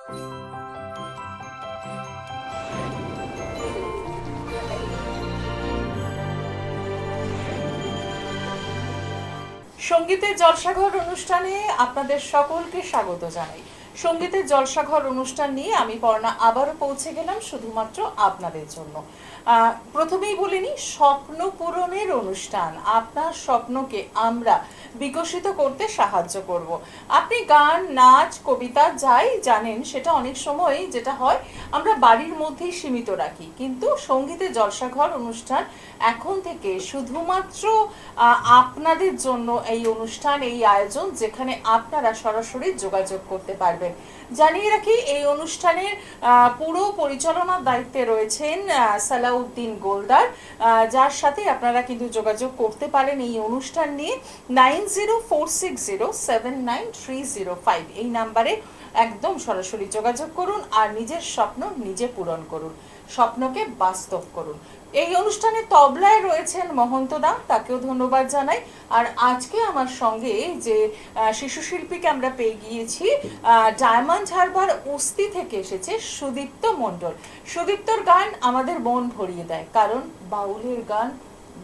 সঙ্গীতের জলসাঘর অনুষ্ঠানে আপনাদের সকলকে স্বাগত জানাই। সঙ্গীতের জলসাঘর অনুষ্ঠান নিয়ে আমি পর্ণা আবারও পৌঁছে গেলাম শুধুমাত্র আপনাদের জন্য। প্রথমেই বলিনি, স্বপ্ন পূরণের অনুষ্ঠান। আপনার স্বপ্নকে আমরা বিকশিত করতে সাহায্য করব। আপনি গান, নাচ, কবিতা যাই জানেন সেটা অনেক সময় যেটা হয় আমরা বাড়ির মধ্যেই সীমিত রাখি, কিন্তু সঙ্গীতের জলসাঘর অনুষ্ঠান এখন থেকে শুধুমাত্র আপনাদের জন্য এই অনুষ্ঠান, এই আয়োজন, যেখানে আপনারা সরাসরি যোগাযোগ করতে পারবেন। জানিয়ে রাখি, এই অনুষ্ঠানের পুরো পরিচালনার দায়িত্বে রয়েছেন সালাউদ্দিন গোলদার, যার সাথে আপনারা কিন্তু যোগাযোগ করতে পারেন এই অনুষ্ঠান নিয়ে। 9046079305 এই নাম্বারে একদম সরাসরি যোগাযোগ করুন আর নিজের স্বপ্ন নিজে পূরণ করুন, স্বপ্নকে বাস্তব করুন। এই অনুষ্ঠানে তবলায় রয়েছেন মহন্তদা, তাকেও ধন্যবাদ জানাই। আর আজকে আমার সঙ্গে যে শিশু শিল্পীকে আমরা পেয়ে গিয়েছি, ডায়মন্ড হারবার উস্তি থেকে এসেছে সুদীপ্ত মণ্ডল। সুদীপ্তর গান আমাদের মন ভরিয়ে দেয়, কারণ বাউলের গান,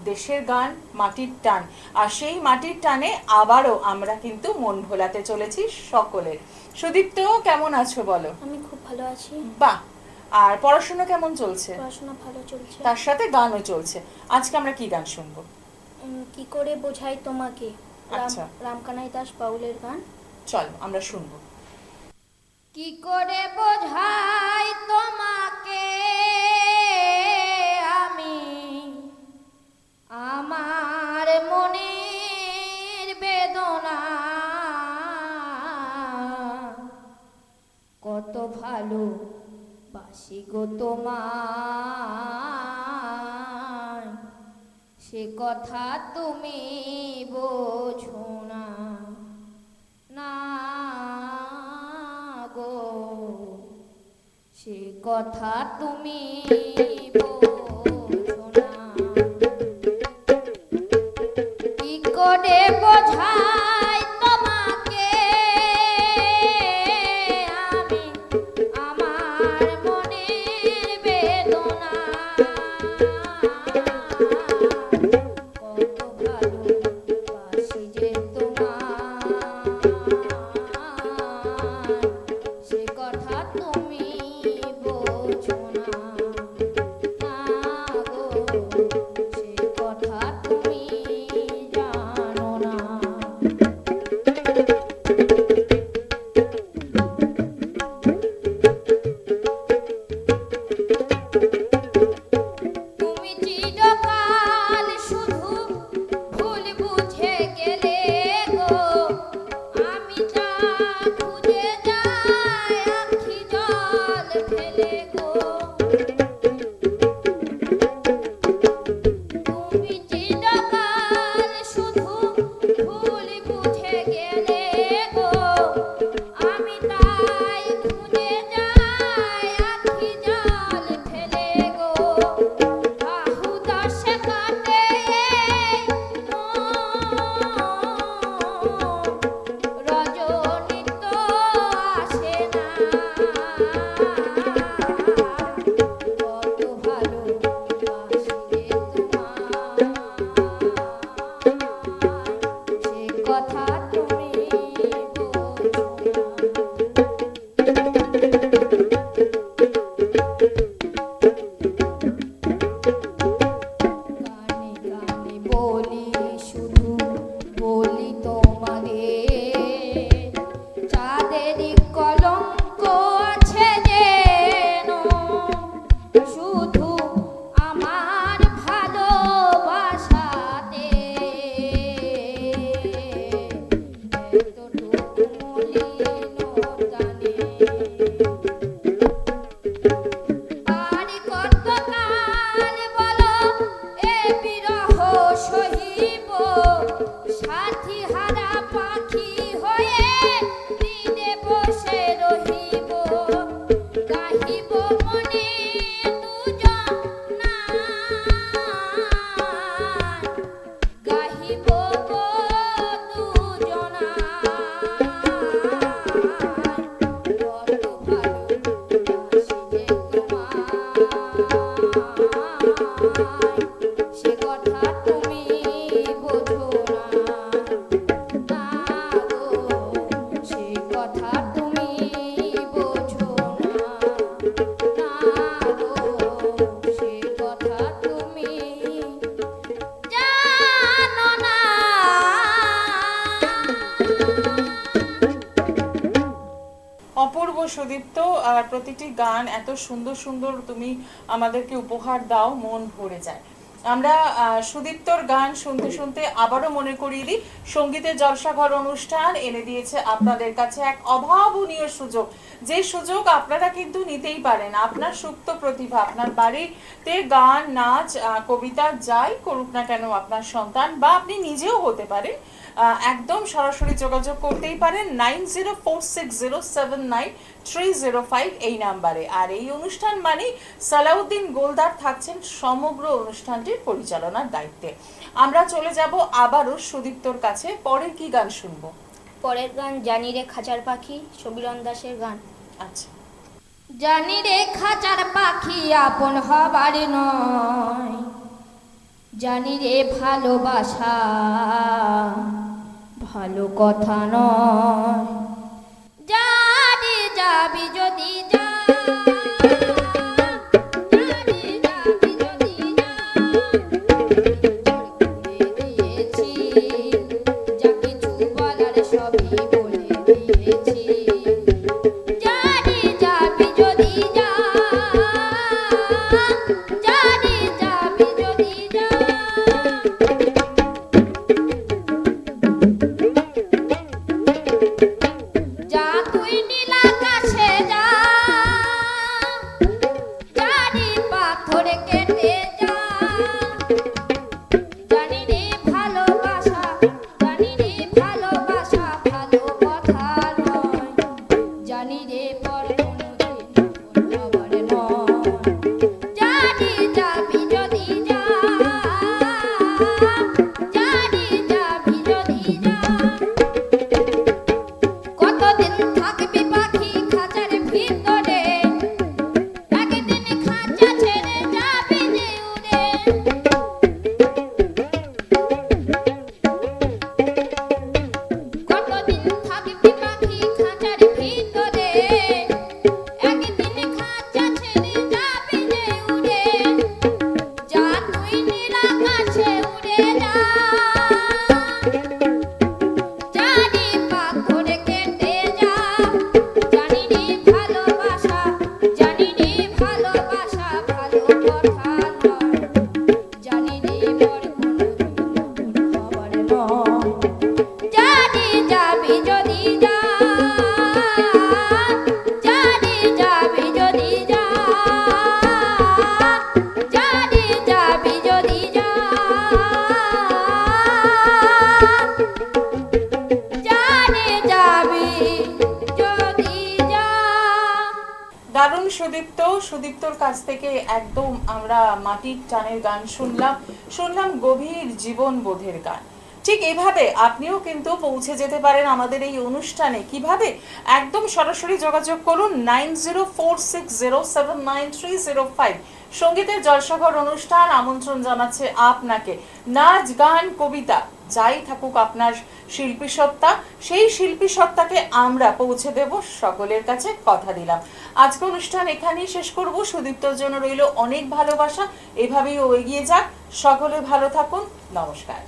দেশের গান, মাটির টান। আর সেই মাটির টানে আবারও আমরা কিন্তু মন ভোলাতে চলেছি সকলের। সুদীপ্ত, কেমন আছো বলো? আমি খুব ভালো আছি। বাহ। আর পড়াশোনা কেমন চলছে? পড়াশোনা ভালো চলছে, তার সাথে গানও চলছে। আজকে আমরা কি গান শুনবো? কি করে বোঝাই তোমাকে, আচ্ছা, রামকানাই দাস বাউলের গান। চলো আমরা শুনবো। কি করে বোঝাই তোমাকে আমি আমার মনের বেদনা, কত ভালো বাসি গো তোমায়, সে কথা তুমি বোঝো না, না গো, সে কথা তুমি বোঝো না। কি করে বোঝাই তোমাকে আমি আমার মনের বেদনা, কত ভালোবাসি যে তোমায়, সে কথা তুমি বোঝো না। কথা তুমি বোঝো না, না গো, সে কথা তুমি জানো না। অপূর্ব সুদীপ্ত, আর প্রতিটি গান এত সুন্দর সুন্দর তুমি আমাদেরকে উপহার দাও, মন ভরে যায়। আমরা সুদীপ্তর গান শুনতে শুনতে আবারও মনে করিয়ে দিই, সঙ্গীতের জলসাঘর অনুষ্ঠান এনে দিয়েছে আপনাদের কাছে এক অভাবনীয় সুযোগ। যে সুযোগ আপনারা কিন্তু নিতেই পারেন। আপনার সুপ্ত প্রতিভা, আপনার বাড়িতে গান, নাচ, কবিতা যাই করুক না কেন আপনার সন্তান বা আপনি নিজেও হতে পারেন, একদম সরাসরি যোগাযোগ করতেই পারেন 9046079305 এই নাম্বারে। আর এই অনুষ্ঠান মানে সালাউদ্দিন গোলদার থাকছেন সমগ্র অনুষ্ঠানটির পরিচালনার দায়িত্বে। আমরা চলে যাব আবারও সুদীপ্তর কাছে। পরের কি গান শুনবো? পরের গান জানি রে খাঁচার পাখি, সমীরণ দাসের গান। আচ্ছা। জানি রে খাঁচার পাখি আপন হবার নয়, জানি রে ভালোবাসা ভালো কথা নয়, জানি যাবি যদি যা, জানি যাবি যদি যা, দিয়েছি যা কিছু বলার সবই বলে দিয়েছি, জানি যাবি যদি যা, জানি যাবি যদি যা। যা তুই নীল আকাশে যা, জানি পাথর কেটে যা, জানি রে ভালোবাসা, জানি রে ভালোবাসা ভালো কথা নয়, জানি রে পর কোনোদিন হবার নয়, জানি যাবি যদি যা, জানি যাবি যদি যা। কতদিন থাকবি পাখি খাঁচার ভিতরে, একদিন খাঁচা ছেড়ে যাবি যে উড়ে। কতদিন থাকবি পাখি খাঁচার ভিতরে, একদিন খাঁচা ছেড়ে যাবি যে উড়ে। যা তুই নীল আকাশে উড়ে যা, জানি পাথর কেটে যা, জানি রে ভালোবাসা, জানি রে ভালোবাসা ভালো কথা নয়, জানি রে পর কোনোদিন হবার নয়, জানি যাবি যদি যা, জানি যাবি যদি যা, জানি যাবি যদি যা, জানি যাবি যদি যা। দারুণ সুদীপ্ত। সুদীপ্তর কাছ থেকে একদম আমরা মাটির টানের গান শুনলাম গভীর জীবন বোধের গান। ঠিক এভাবে আপনিও কিন্তু পৌঁছে যেতে পারেন আমাদের এই অনুষ্ঠানে। কিভাবে? একদম সরাসরি যোগাযোগ করুন 9046079305। সঙ্গীতের জলসাঘর অনুষ্ঠান আমন্ত্রণ জানাচ্ছে আপনাকে। নাচ, গান, কবিতা যাই থাকুক আপনার শিল্পী সত্তা, সেই শিল্পী সত্তাকে আমরা পৌঁছে দেব সকলের কাছে, কথা দিলাম। আজকে অনুষ্ঠান এখানেই শেষ করব। সুদীপ্তর জন্য রইল অনেক ভালোবাসা। এভাবেই ও এগিয়ে যাক। সকলে ভালো থাকুন। নমস্কার।